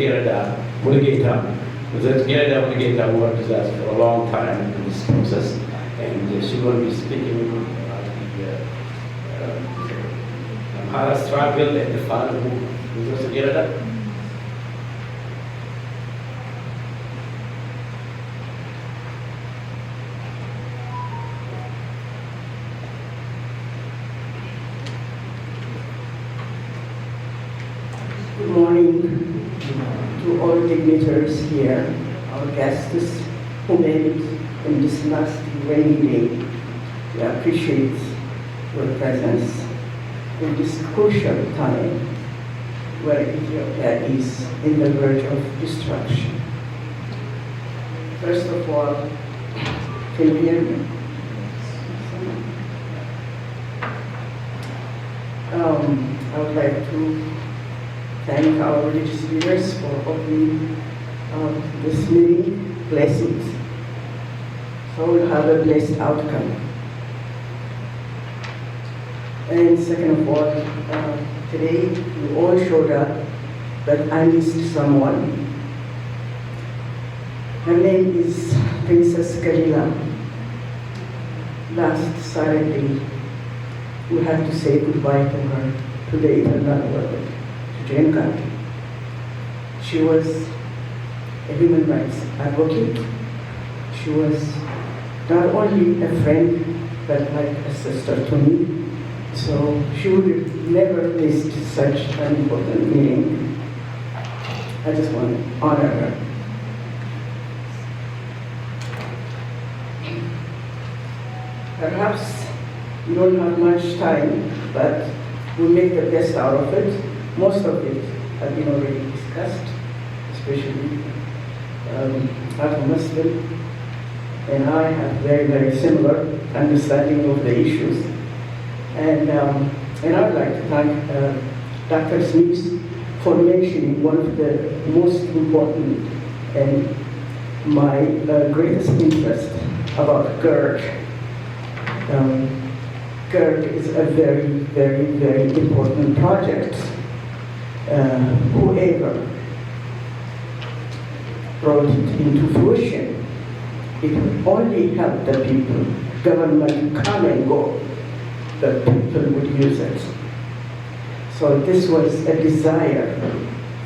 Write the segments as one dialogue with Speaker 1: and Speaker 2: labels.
Speaker 1: Gerda Mulugeta. That Gerda Mulugeta worked with us for a long time in this process, and she will be speaking about the Amhara struggle and the father who was Gerda.
Speaker 2: Good morning to all dignitaries here, our guests who made it in this last rainy day. We appreciate your presence in this crucial time where Ethiopia is in the verge of destruction. First of all, can you hear me? I would like to thank our religious leaders for opening this meeting. Blessings. So we'll have a blessed outcome. And second of all, today you all showed up, but I missed someone. Her name is Princess Kalila. Last Saturday, we had to say goodbye to her to the eternal world. Country. She was a human rights advocate. She was not only a friend, but like a sister to me. So she would have never missed such an important meeting. I just want to honor her. Perhaps you don't have much time, but we'll make the best out of it. Most of it has been already discussed, especially as a Muslim, and I have very, very similar understanding of the issues. And I would like to thank Dr. Smith for mentioning one of the most important and my greatest interest about GERD. GERD is a very, very, very important project. Whoever brought it into fruition, it would only help the people. Government come and go, the people would use it. So this was a desire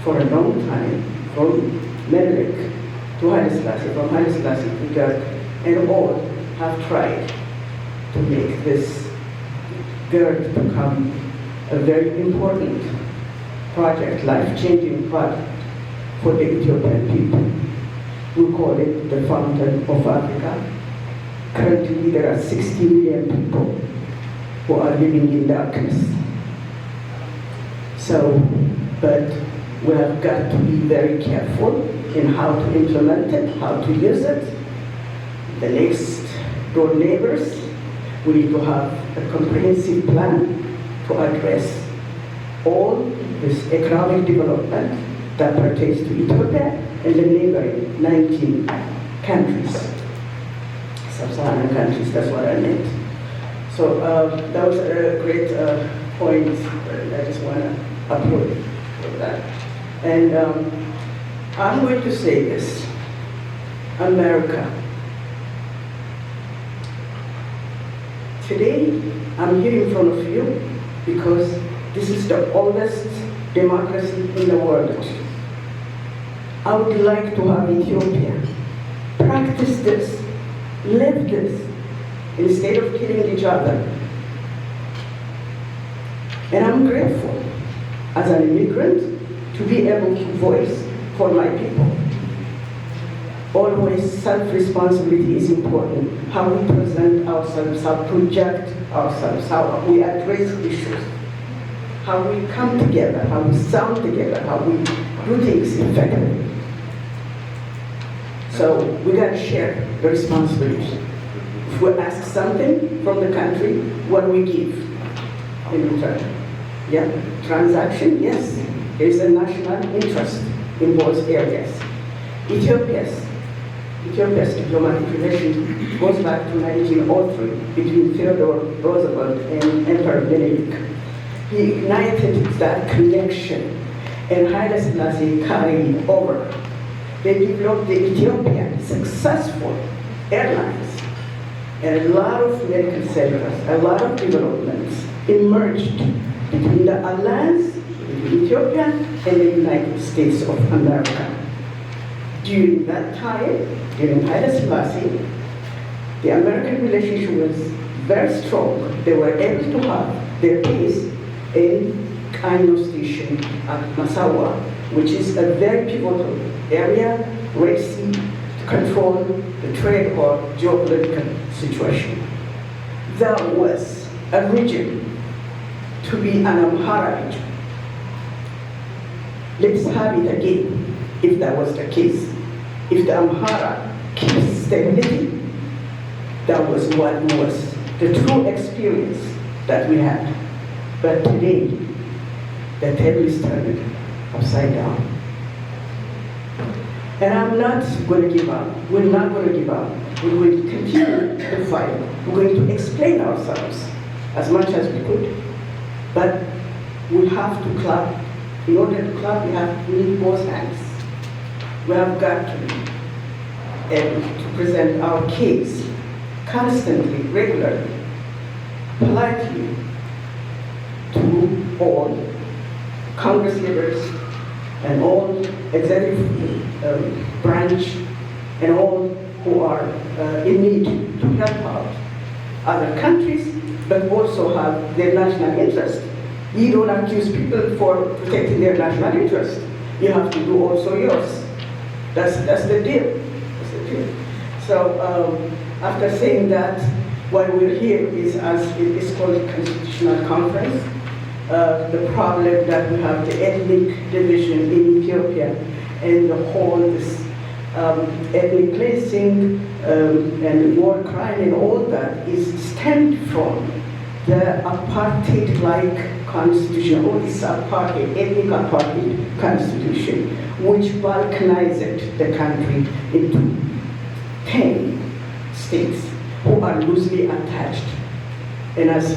Speaker 2: for a long time from Menelik to Haile Selassie, from Haile Selassie to GERD, and all have tried to make this GERD become a very important project, life-changing project for the Ethiopian people. We call it the Fountain of Africa. Currently, there are 60 million people who are living in darkness. So, but we have got to be very careful in how to implement it, how to use it. The next door neighbors, we need to have a comprehensive plan to address all this economic development that pertains to Ethiopia and the neighboring 19 countries, sub-Saharan countries, that's what I meant. So that was a great point. I just want to applaud for that. And I'm going to say this. America. Today, I'm here in front of you because this is the oldest democracy in the world. I would like to have Ethiopia practice this, live this, instead of killing each other. And I'm grateful as an immigrant to be able to voice for my people. Always self-responsibility is important. How we present ourselves, how we project ourselves, how we address issues, how we come together, how we sound together, how we do things effectively. So we got to share the responsibility. If we ask something from the country, what do we give in return? Yeah, transaction, yes. There's a national interest in both areas. Ethiopia's diplomatic relation goes back to 1903 between Theodore Roosevelt and Emperor Menelik. He ignited that connection, and Haile Selassie carried over. They developed the Ethiopian successful airlines, and a lot of medical centers, a lot of developments emerged between the alliance between Ethiopia and the United States of America. During that time, during Haile Selassie, the American relationship was very strong. They were able to have their base in Kaino Station at Massawa, which is a very pivotal area, Red Sea, to control the trade or geopolitical situation. There was a region to be an Amhara region. Let's have it again, if that was the case. If the Amhara keeps stability, that was what was the true experience that we had. But today, the table is turned upside down. And I'm not going to give up. We're not going to give up. We will continue to fight. We're going to explain ourselves as much as we could. But we have to clap. In order to clap, we need both hands. We have got to be able to present our case constantly, regularly, politely to all Congress leaders and all executive branch and all who are in need to help out other countries, but also have their national interest. You don't accuse people for protecting their national interest. You have to do also yours. That's the deal. That's the deal. So after saying that, why we're here is, as it is called, a constitutional conference. The problem that we have, the ethnic division in Ethiopia, and the whole this ethnic cleansing and war crime and all that is stemmed from the apartheid-like constitution, or this apartheid, ethnic apartheid constitution, which balkanized the country into 10 states who are loosely attached. And as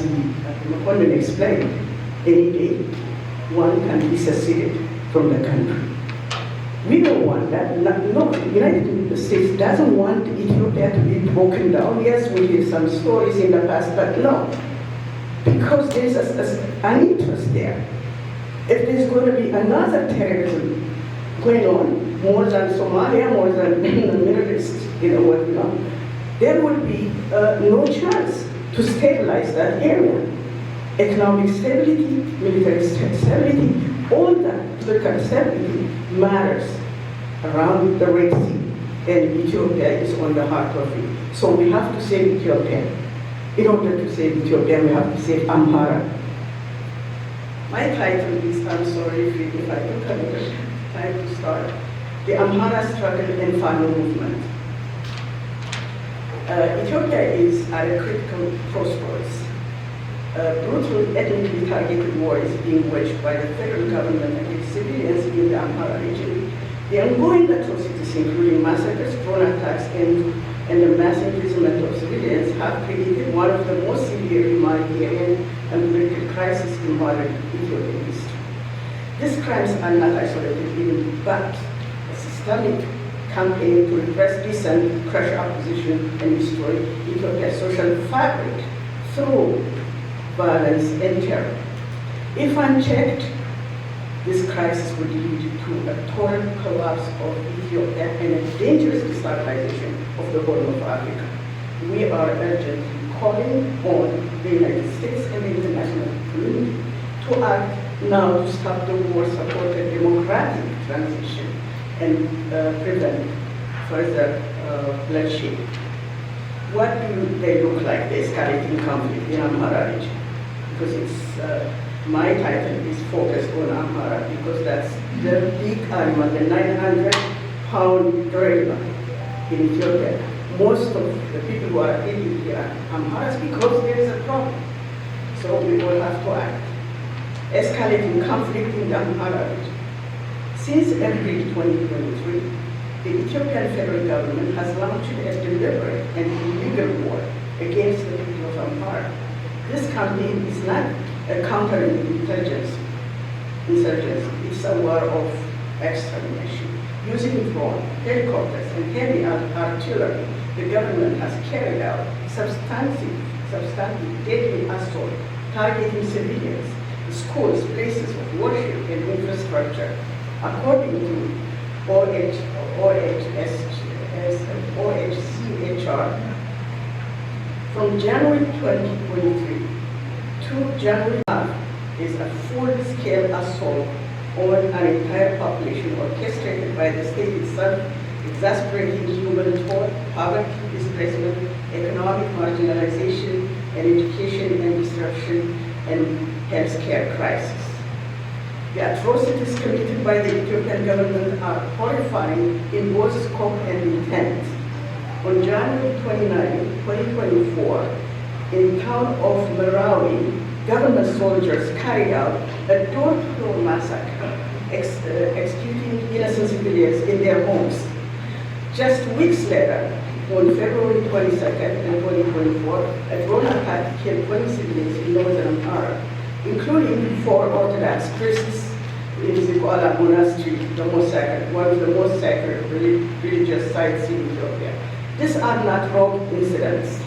Speaker 2: Condemn explained, any day one can be seceded from the country. We don't want that. No, the United States doesn't want Ethiopia to be broken down. Yes, we hear some stories in the past, but no. Because there's an interest there. If there's going to be another terrorism going on, more than Somalia, more than the Middle East, there will be no chance to stabilize that area. Economic stability, military stability, all that political stability matters around the Red Sea, and Ethiopia is on the heart of it. So we have to save Ethiopia. In order to save Ethiopia, we have to save Amhara. My title is, I'm sorry if I took a little time to start, The Amhara Struggle and Final Movement. Ethiopia is at a critical crossroads. Brutal ethnically targeted war is being waged by the federal government against civilians in the Amhara region. The ongoing atrocities, including massacres, drone attacks, and the mass imprisonment of civilians, have created one of the most severe humanitarian and political crises in modern Ethiopian history. These crimes are not isolated even, but a systemic campaign to repress dissent, crush opposition, and destroy Ethiopia's social fabric through violence and terror. If unchecked, this crisis would lead to a total collapse of Ethiopia and a dangerous destabilization of the whole of Africa. We are urgently calling on the United States and the international community to act now to stop the war, support a democratic transition, and prevent further bloodshed. What do they look like, the escalating conflict in Amhara region? Because it's, my title is focused on Amhara, because that's the big animal, the 900-pound gorilla in Ethiopia. Most of the people who are in here are Amharas because there is a problem. So we all have to act. Escalating conflict in the Amhara region. Since April 2023, the Ethiopian federal government has launched a deliberate and illegal war against the people of Amhara. This campaign is not a counterinsurgency. It it's a war of extermination. Using drone, helicopters, and heavy artillery, the government has carried out substantive deadly assault targeting civilians, schools, places of worship, and infrastructure. According to OHCHR, from January 2023 to January is a full-scale assault on an entire population orchestrated by the state itself, exasperating human toll, poverty, displacement, economic marginalization, and education and disruption, and healthcare crisis. The atrocities committed by the Ethiopian government are horrifying in both scope and intent. On January 29, 2024, in the town of Marawi, government soldiers carried out a door-to-door massacre, executing innocent civilians in their homes. Just weeks later, on February 22nd, 2024, a drone attack killed 20 civilians in northern Amhara, including 4 Orthodox Christians in Zikoala Monastery, one of the most sacred religious sites in Ethiopia. These are not rogue incidents.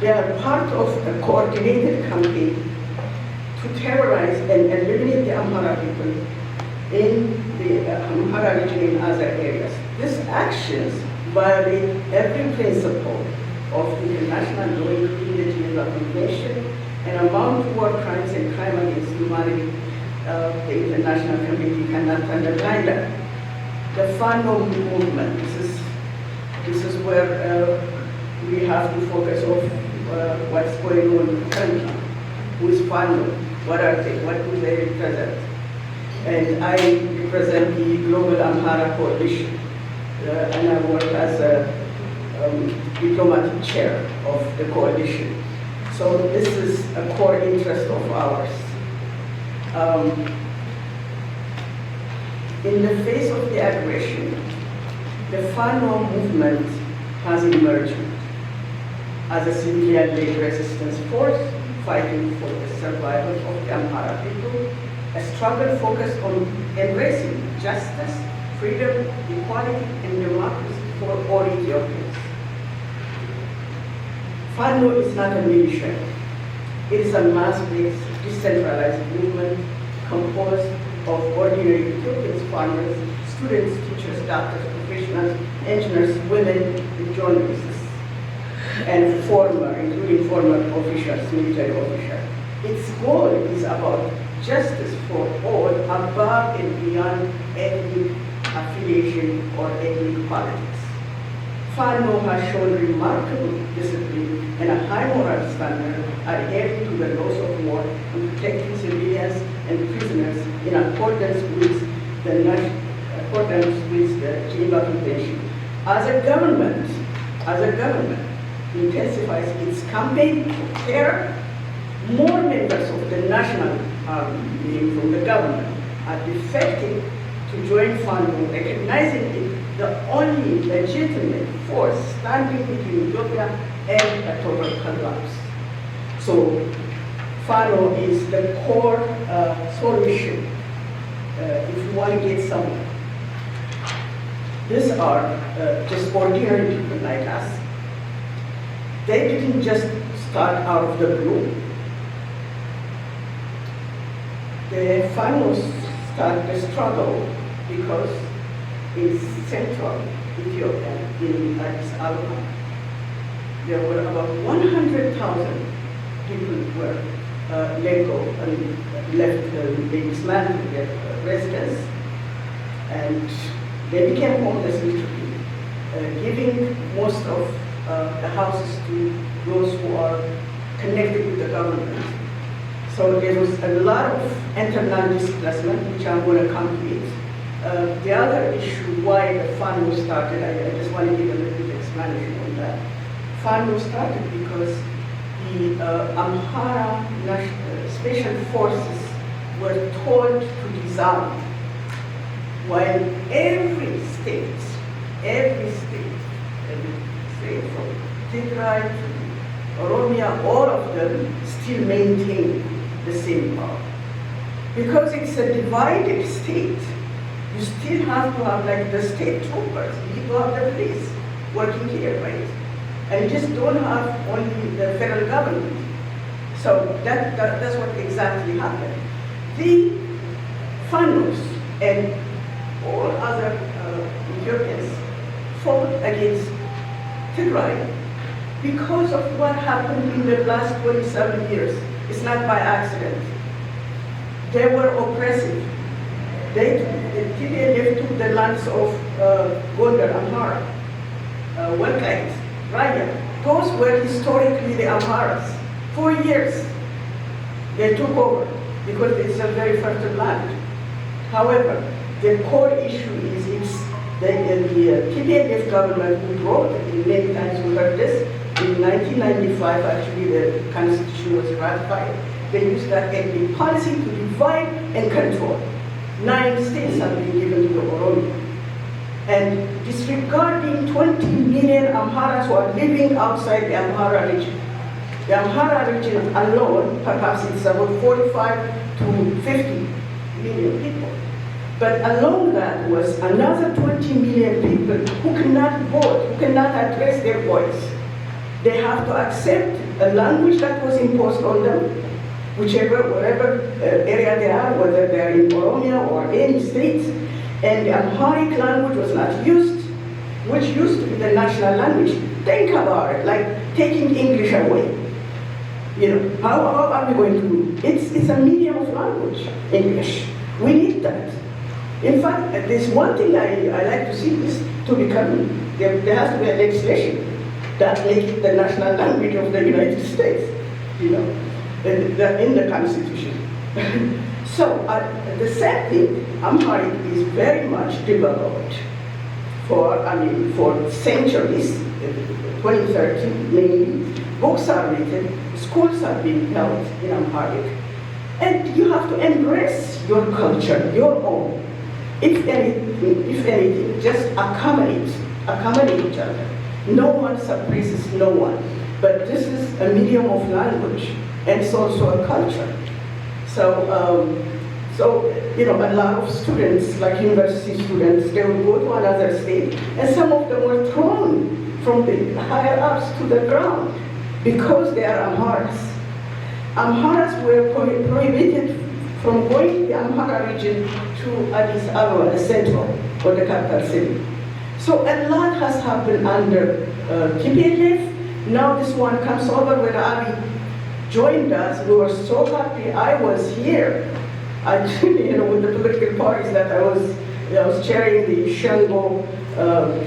Speaker 2: They are part of a coordinated campaign to terrorize and eliminate the Amhara people in the Amhara region and other areas. These actions violate every principle of international law, including the Geneva Convention, and amount to war crimes and crime against humanity. The international community cannot underline that. The Fano movement, this is where we have to focus on what's going on currently. Who is Fano? What are they? What do they represent? And I represent the Global Amhara Coalition, and I work as a diplomatic chair of the coalition. So this is a core interest of ours. In the face of the aggression, the Fano movement has emerged as a civilian-led resistance force fighting for the survival of the Amhara people, a struggle focused on embracing justice, freedom, equality, and democracy for all Ethiopians. Fano is not a militia. It is a mass-based, decentralized movement composed of ordinary Ethiopians, farmers, students, teachers, doctors, professionals, engineers, women, and journalists, and including former officials, military officials. Its goal is about justice for all above and beyond ethnic affiliation or ethnic politics. Fano has shown remarkable discipline and a high moral standard, adhering to the laws of war and protecting civilians and prisoners in accordance with the Geneva Convention. As a government, intensifies its campaign to tear more members of the national army, meaning from the government, are defecting to join Fano, recognizing it the only legitimate force standing between Ethiopia and a total collapse. So Fano is the core solution if you want to get somewhere. These are just ordinary people like us. They didn't just start out of the blue. The Fanos started the struggle because in central Ethiopia, in Addis Ababa, there were about 100,000 people who were let go and left, they dismantled their residence, and they became homeless literally, giving most of the houses to those who are connected with the government. So there was a lot of internal displacement, which I'm going to come to it. The other issue why the fund was started, I just want to give a little bit of explanation on that. Fund was started because the Amhara special forces were told to disarm, while every state from Tigray to Oromia, all of them still maintain the same power. Because it's a divided state. You still have to have like the state troopers, you need to have the police working here, right? And you just don't have only the federal government. So that's what exactly happened. The Fanos and all other Ethiopians fought against Tigray because of what happened in the last 27 years. It's not by accident. They were oppressive. The TPLF took the lands of Gondar, Amhara, Welkite, Raya. Those were historically the Amharas. For years, they took over because it's a very fertile land. However, the core issue is the TPLF government who brought it, many times we heard this, in 1995 actually the constitution was ratified. They used that ethnic policy to divide and control. 9 states have been given to the Oromia. And disregarding 20 million Amharas who are living outside the Amhara region. The Amhara region alone, perhaps it's about 45 to 50 million people. But along that was another 20 million people who cannot vote, who cannot address their voice. They have to accept a language that was imposed on them, wherever area they are, whether they are in Oromia or any states, and the Amharic language was not used, which used to be the national language. Think about it, like taking English away. How are we going to, it's a medium of language, English. We need that. In fact, there's one thing I like to see is to become, there has to be a legislation that makes it the national language of the United States, in the Constitution. So the same thing, Amharic is very much developed for centuries, 2013 mainly. Books are written, schools are being held in Amharic, and you have to embrace your culture, your own. If anything, just accommodate each other. No one suppresses no one, but this is a medium of language, and it's also a culture. So, a lot of students, like university students, they will go to another state, and some of them were thrown from the higher ups to the ground because they are Amharas. Amharas were prohibited from going to the Amhara region to Addis Ababa, the central, or the capital city. So a lot has happened under TPLF. Now this one comes over when Abi joined us. We were so happy. I was here. With the political parties that I was chairing the Shango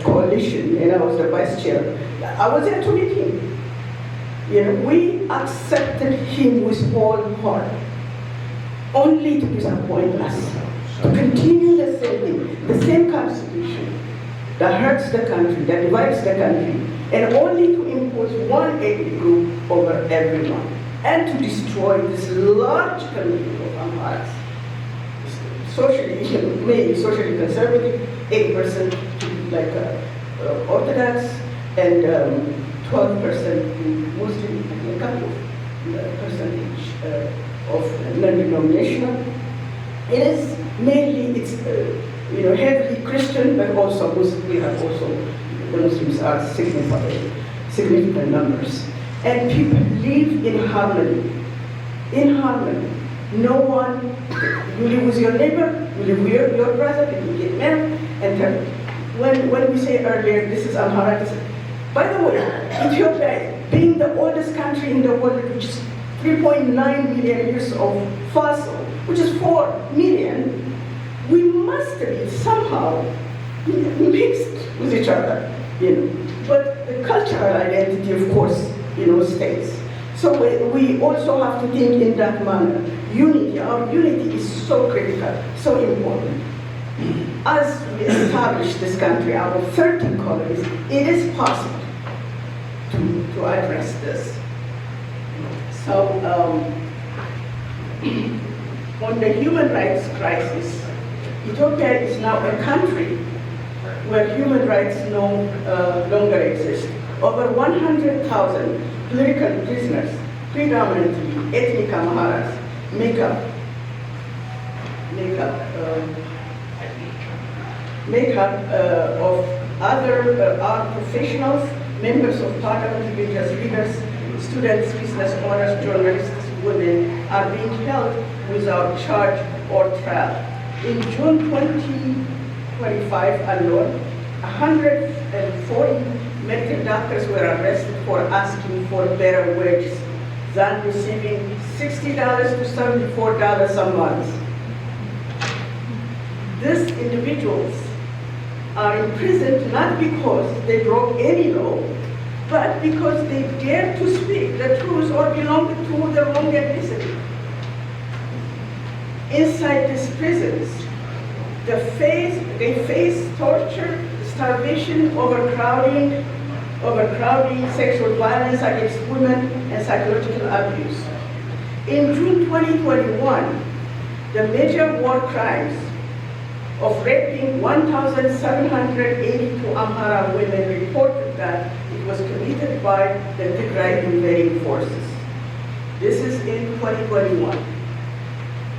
Speaker 2: coalition, and I was the vice chair. I was there to meet him. We accepted him with all heart, only to disappoint us, to continue the same thing, the same constitution that hurts the country, that divides the country, and only to impose one ethnic group over everyone, and to destroy this large community of Amharas. Socially, maybe socially conservative, 8% to like Orthodox, and 12% Muslim, and a couple of percentage of non-denominational. It is mainly, it's heavily Christian, but also we have also, the Muslims are significant numbers. And people live in harmony. In harmony. No one, you live with your neighbor, you live with your brother, you get married, and when we say earlier, this is Amhara, by the way, Ethiopia, being the oldest country in the world, which is 3.9 million years of fossil, which is 4 million, we must be somehow mixed with each other, But the cultural identity, of course, stays. So we also have to think in that manner. Unity, our unity is so critical, so important. As we establish this country, our 13 colonies, it is possible to address this. So, on the human rights crisis, Ethiopia is now a country where human rights no longer exist. Over 100,000 political prisoners, predominantly ethnic Amharas, make up makeup of other art professionals, members of parliament, religious leaders, students, business owners, journalists, women are being held without charge or trial. In June 2025 alone, 140 medical doctors were arrested for asking for better wages than receiving $60 to $74 a month. These individuals are imprisoned not because they broke any law, but because they dared to speak the truth or belong to the wrong ethnicity. Inside these prisons, they face torture, starvation, overcrowding, sexual violence against women, and psychological abuse. In June 2021, the major war crimes of raping 1,782 Amhara women reported that it was committed by the Tigray invading forces. This is in 2021.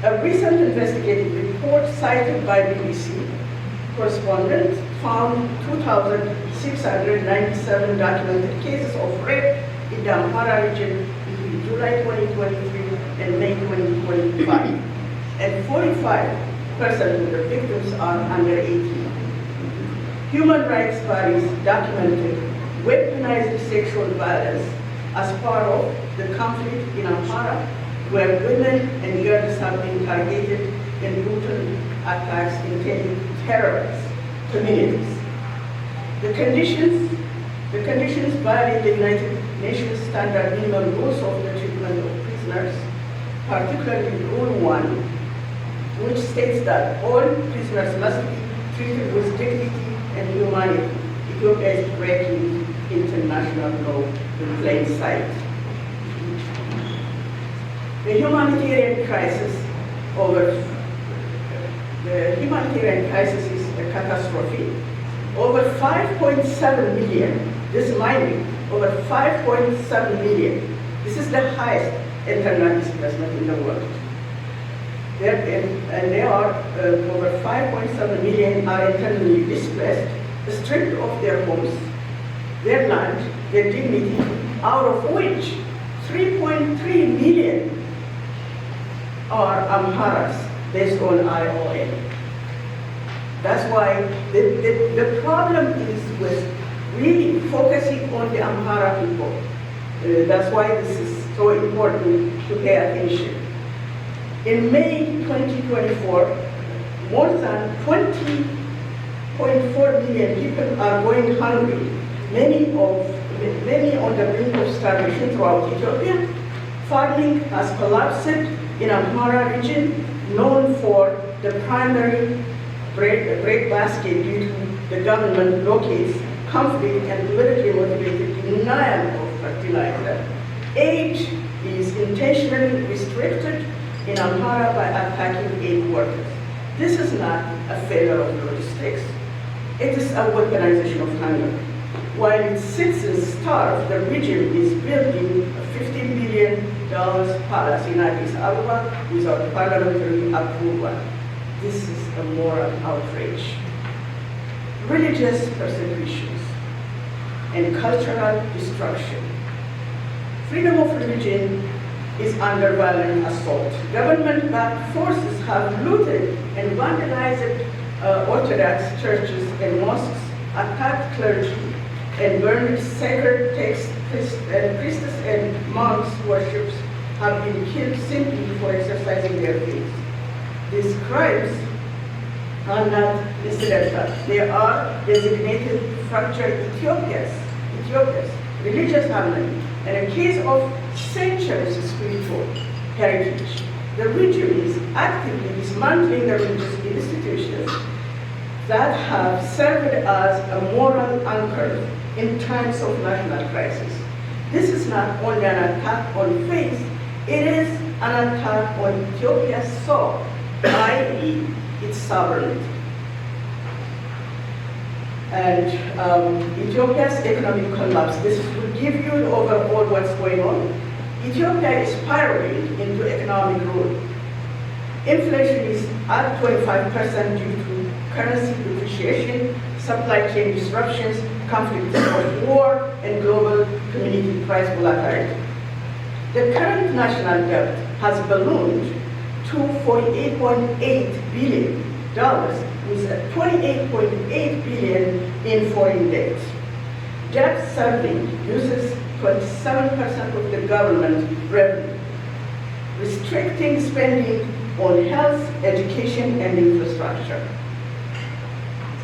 Speaker 2: A recent investigative report cited by BBC correspondent found 2,697 documented cases of rape in the Amhara region between July 2023 and May 2025, and 45% of the victims are under 18. Human rights bodies documented weaponized sexual violence as part of the conflict in Amhara, where women and girls have been targeted in brutal attacks intended to terrorize communities. The conditions violate the United Nations standard minimum rules of the treatment of prisoners, particularly Rule 1, which states that all prisoners must be treated with dignity and humanity. Ethiopia is breaking international law in plain sight. The humanitarian crisis is a catastrophe. Over 5.7 million, this mining, over 5.7 million. This is the highest internal displacement in the world. There are over 5.7 million are internally displaced, stripped of their homes, their land, their dignity, out of which 3.3 million are Amharas based on IOM. That's why the problem is with really focusing on the Amhara people. That's why this is so important to pay attention. In May 2024, more than 20.4 million people are going hungry, many on the brink of starvation throughout Ethiopia. Farming has collapsed in Amhara region, known for the primary breadbasket due to the government blockades, conflict, and politically motivated denial of fertilizer. Aid is intentionally restricted in Amhara by attacking aid workers. This is not a failure of logistics. It is a weaponization of hunger. While its citizens starve, the regime is building a $50 billion palace in Addis Ababa without parliamentary approval. This is a moral outrage. Religious persecutions and cultural destruction. Freedom of religion is under violent assault. Government-backed forces have looted and vandalized Orthodox churches and mosques, attacked clergy, and burned sacred texts. Priests and monks worshippers have been killed simply for exercising their faith. These crimes are not incidental. They are designated to fracture Ethiopia's religious harmony and a case of centuries of spiritual heritage. The regime is actively dismantling the religious institutions that have served as a moral anchor in times of national crisis. This is not only an attack on faith, it is an attack on Ethiopia's soul, i.e. its sovereignty. And Ethiopia's economic collapse, this will give you overall what's going on. Ethiopia is spiraling into economic ruin. Inflation is up 25% due to currency depreciation, supply chain disruptions, conflicts of war, and global community price volatility. The current national debt has ballooned to $48.8 billion, with $28.8 billion in foreign debt. Debt serving uses 27% of the government revenue, restricting spending on health, education, and infrastructure.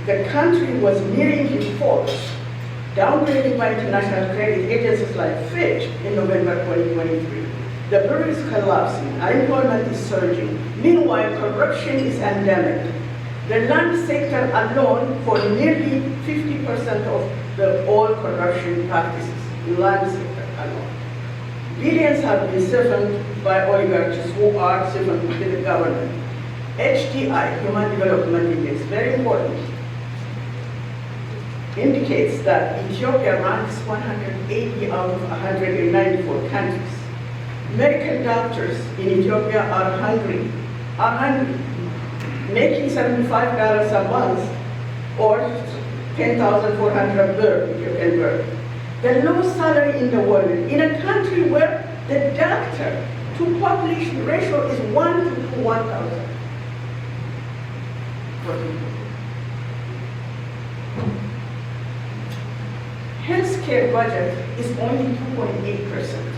Speaker 2: The country was nearing default, downgraded by international credit agencies like Fitch in November 2023. The bureau is collapsing, unemployment is surging. Meanwhile, corruption is endemic. The land sector alone for nearly 50% of all corruption practices, land sector alone. Billions have been siphoned by oligarchs who are siphoned to the government. HDI, Human Development Index, very important, indicates that Ethiopia ranks 180 out of 194 countries. Medical doctors in Ethiopia are hungry, making $75 a month or 10,400 Ethiopian birr. The lowest salary in the world, in a country where the doctor to population ratio is 1 to 1,000. Healthcare budget is only 2.8%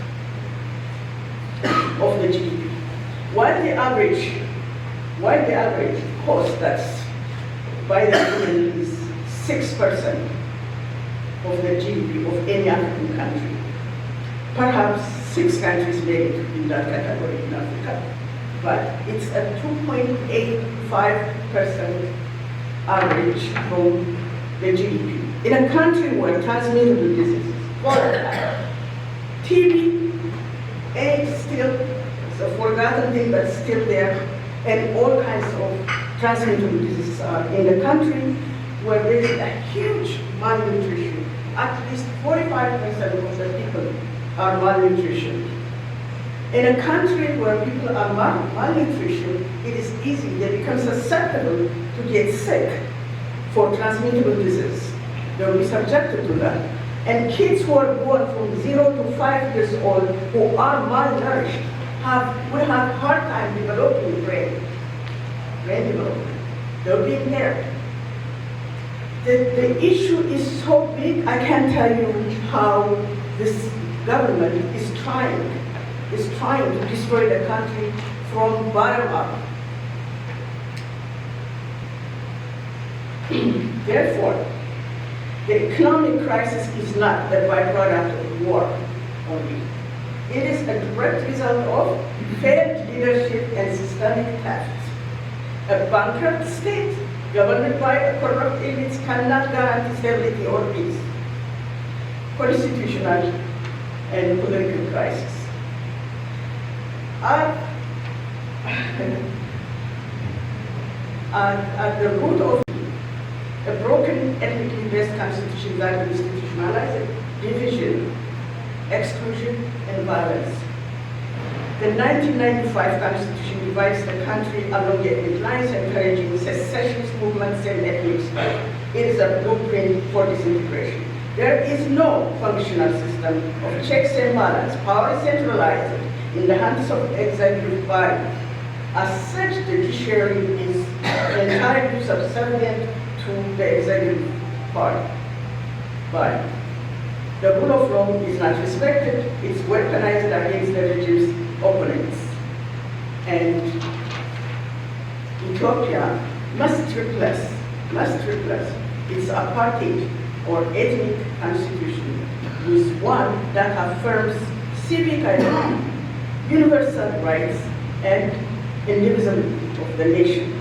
Speaker 2: of the GDP, while the average cost that's by the UN is 6% of the GDP of any African country. Perhaps 6 countries made it in that category in Africa, but it's a 2.85% average from the GDP. In a country where transmissible diseases, TB, AIDS still, it's a forgotten thing, but still there, and all kinds of transmissible diseases are in the country where there is a huge malnutrition. At least 45% of the people are malnutrition. In a country where people are malnutrition, it is easy, they become susceptible to get sick for transmissible disease. They will be subjected to that. And kids who are born from 0 to 5 years old who are malnourished will have a hard time developing brain development. They'll be impaired. The issue is so big, I can't tell you how this government is trying to destroy the country from bottom up. Therefore, the economic crisis is not the byproduct of war only. It is a direct result of failed leadership and systemic theft. A bankrupt state governed by corrupt elites cannot guarantee stability or peace. Constitutional and political crisis. At the root of a broken ethnically based constitution that institutionalizes division, exclusion, and violence. The 1995 Constitution divides the country along ethnic lines, encouraging secessionist movements and ethnic strife. It is a blueprint for disintegration. There is no functional system of checks and balance. Power is centralized in the hands of the executive body. As such, the judiciary is entirely subservient to the executive body. The rule of law is not respected, it's weaponized against the regime's opponents. And Ethiopia must replace its apartheid or ethnic constitution with one that affirms civic identity, universal rights, and indivisibility of the nation.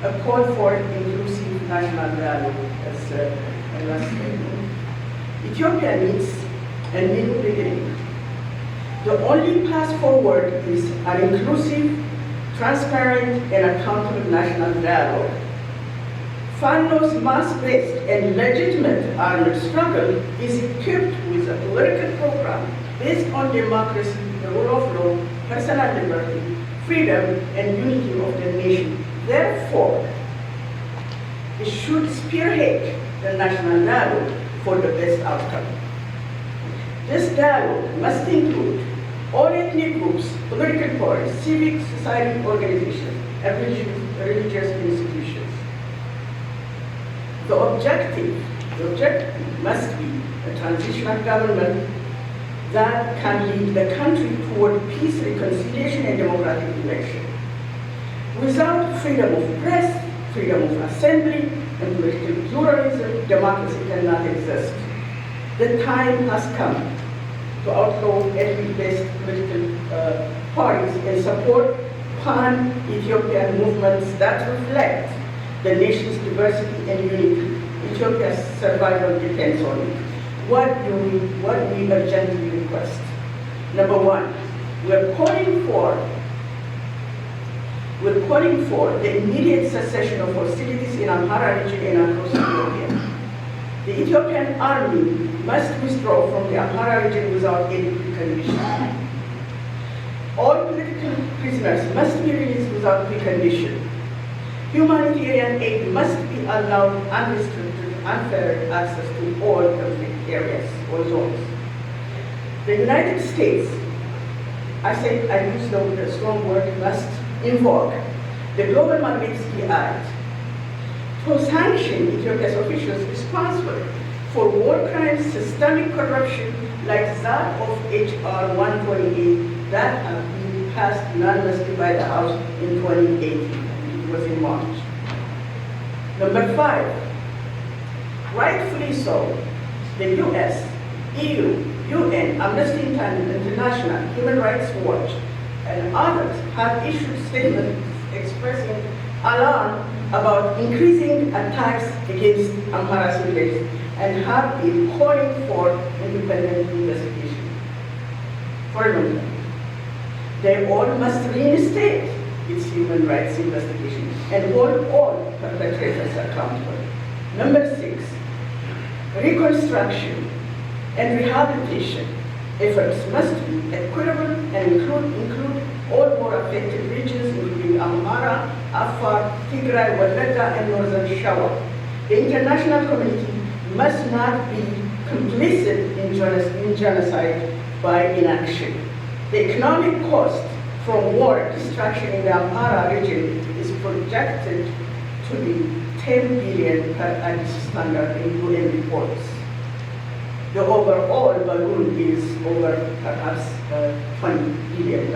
Speaker 2: A call for inclusive national dialogue, as last statement. Ethiopia needs a new beginning. The only path forward is an inclusive, transparent, and accountable national dialogue. Fano's mass-based and legitimate armed struggle is equipped with a political program based on democracy, the rule of law, personal liberty, freedom, and unity of the nation Therefore, it should spearhead the national dialogue for the best outcome. This dialogue must include all ethnic groups, political parties, civic society organizations, and religious institutions. The objective must be a transitional government that can lead the country toward peace, reconciliation, and democratic election. Without freedom of press, freedom of assembly, and political pluralism, democracy cannot exist. The time has come to outlaw ethnic-based political parties and support pan-Ethiopian movements that reflect the nation's diversity and unity. Ethiopia's survival depends on it. What we urgently request? Number one, we're calling for the immediate cessation of hostilities in Amhara region and across Ethiopia. The Ethiopian army must withdraw from the Amhara region without any precondition. All political prisoners must be released without precondition. Humanitarian aid must be allowed unrestricted, unfair access to all conflict areas or zones. The United States, I use the strong word, must invoke the global Magnitsky Act to sanction Ethiopia's officials responsible for war crimes, systemic corruption like that of H.R. 128 that have been passed unanimously by the House in 2018. It was in March. Number 5, rightfully so, the US, EU, UN, Amnesty International, Human Rights Watch, and others have issued statements expressing alarm about increasing attacks against Amhara civilians and have been calling for independent investigation. Furthermore, they all must reinstate its human rights investigation and hold all perpetrators accountable. Number 6, reconstruction and rehabilitation efforts must be equitable and include all war affected regions, including Amhara, Afar, Tigray, Wallagga, and Northern Shawa. The international community must not be complicit in genocide by inaction. The economic cost from war destruction in the Amhara region is projected to be 10 billion per Addis standard in UN reports. The overall balloon is over perhaps $20 billion.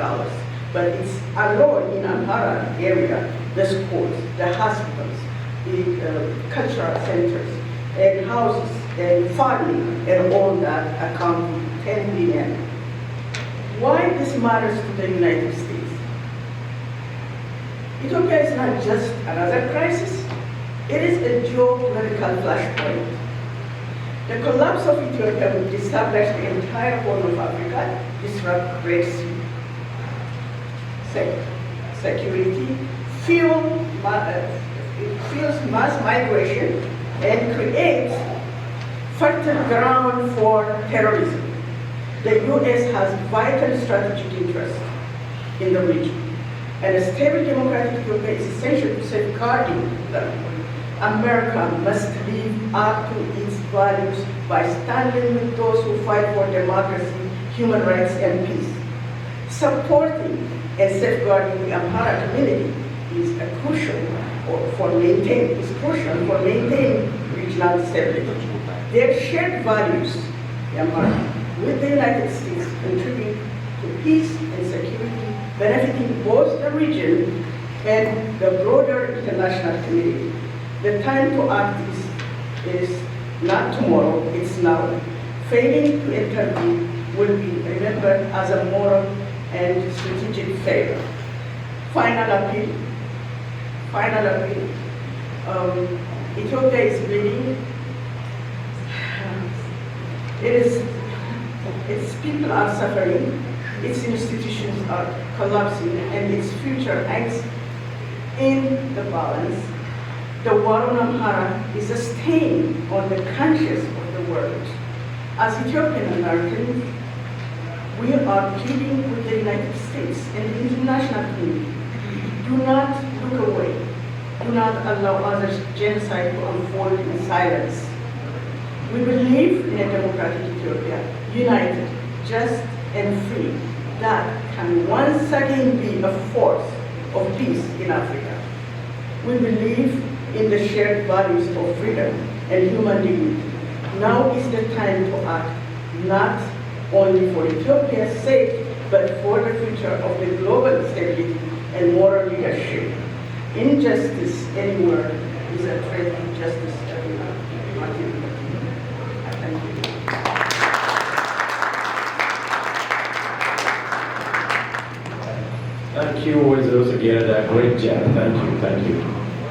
Speaker 2: But it's alone in Amhara area, the schools, the hospitals, the cultural centers, and houses, and farming, and all that account for 10 billion. Why this matters to the United States? Ethiopia is not just another crisis, it is a geopolitical flashpoint. The collapse of Ethiopia would destabilize the entire Horn of Africa, disrupt Red Sea security, fuels mass migration, and creates fertile ground for terrorism. The US has vital strategic interest in the region, and a stable democratic Ethiopia is essential to safeguarding them. America must live up to its values by standing with those who fight for democracy, human rights, and peace. Supporting and safeguarding the Amhara community is crucial for maintaining regional stability. Their shared values, the Amhara, with the United States contribute to peace and security, benefiting both the region and the broader international community. The time to act is not tomorrow, it's now. Failing to intervene will be remembered as a moral and strategic failure. Final appeal. Ethiopia is bleeding. Its people are suffering, its institutions are collapsing, and its future hangs in the balance. The war on Amhara is a stain on the conscience of the world. As Ethiopian Americans, we are pleading with the United States and the international community. Do not look away. Do not allow others' genocide to unfold in silence. We believe in a democratic Ethiopia, united, just, and free, that can once again be a force of peace in Africa. We believe in the shared values of freedom and human dignity. Now is the time to act, not only for Ethiopia's sake, but for the future of the global stability and moral leadership. Injustice anywhere is a threat to justice everywhere. Thank you.
Speaker 1: Thank you, Wizards, again. Great job. Thank you. Thank you.